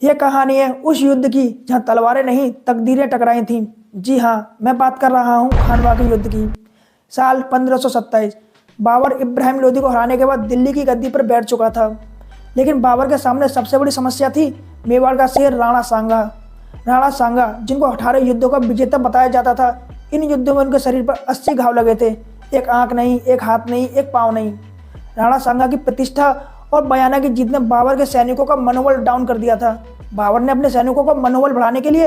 यह कहानी है उस युद्ध की जहां तलवारें नहीं तकदीरें टकराई थीं। जी हाँ, मैं बात कर रहा हूँ खानवा के युद्ध की। साल 1527 बाबर इब्राहिम लोदी को हराने के बाद दिल्ली की गद्दी पर बैठ चुका था। लेकिन बाबर के सामने सबसे बड़ी समस्या थी मेवाड़ का शेर राणा सांगा। राणा सांगा, जिनको 18 युद्धों का विजेता बताया जाता था, इन युद्धों में उनके शरीर पर 80 घाव लगे थे। एक आंख नहीं, एक हाथ नहीं, एक पाँव नहीं। राणा सांगा की प्रतिष्ठा और बयाना की जीत ने बाबर के सैनिकों का मनोबल डाउन कर दिया था। बाबर ने अपने सैनिकों का मनोबल बढ़ाने के लिए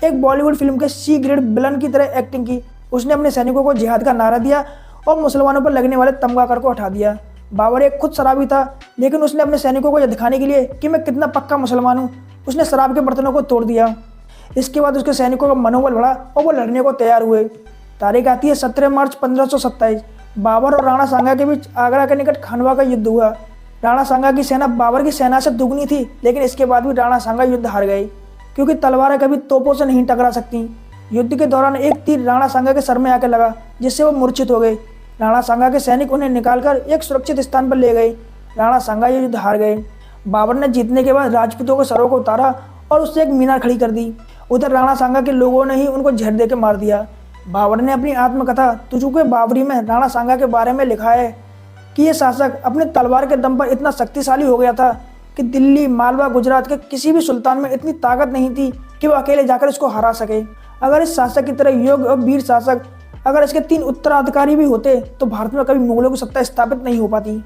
एक बॉलीवुड फिल्म के सी ग्रेड विलन की तरह एक्टिंग की। उसने अपने सैनिकों को जिहाद का नारा दिया और मुसलमानों पर लगने वाले तमगा कर को हटा दिया। बाबर एक खुद शराबी था, लेकिन उसने अपने सैनिकों को यह दिखाने के लिए कि मैं कितना पक्का मुसलमान हूँ, उसने शराब के बर्तनों को तोड़ दिया। इसके बाद उसके सैनिकों का मनोबल बढ़ा और वो लड़ने को तैयार हुए। तारीख आती है 17 मार्च 1527। बाबर और राणा सांगा के बीच आगरा के निकट खानवा का युद्ध हुआ। राणा सांगा की सेना बाबर की सेना से दुगनी थी, लेकिन इसके बाद भी राणा सांगा युद्ध हार गए, क्योंकि तलवारें कभी तोपों से नहीं टकरा सकती। युद्ध के दौरान एक तीर राणा सांगा के सर में आकर लगा, जिससे वो मूर्छित हो गए। राणा सांगा के सैनिक उन्हें निकालकर एक सुरक्षित स्थान पर ले गए। राणा सांगा ये युद्ध हार गए। बाबर ने जीतने के बाद राजपूतों के सरों को उतारा और उससे एक मीनार खड़ी कर दी। उधर राणा सांगा के लोगों ने ही उनको जहर दे के मार दिया। बाबर ने अपनी आत्मकथा तुजुक बाबरी में राणा सांगा के बारे में लिखा है कि ये शासक अपने तलवार के दम पर इतना शक्तिशाली हो गया था कि दिल्ली, मालवा, गुजरात के किसी भी सुल्तान में इतनी ताकत नहीं थी कि वो अकेले जाकर इसको हरा सके। अगर इस शासक की तरह योग्य और वीर शासक, अगर इसके 3 उत्तराधिकारी भी होते तो भारत में कभी मुगलों की सत्ता स्थापित नहीं हो पाती।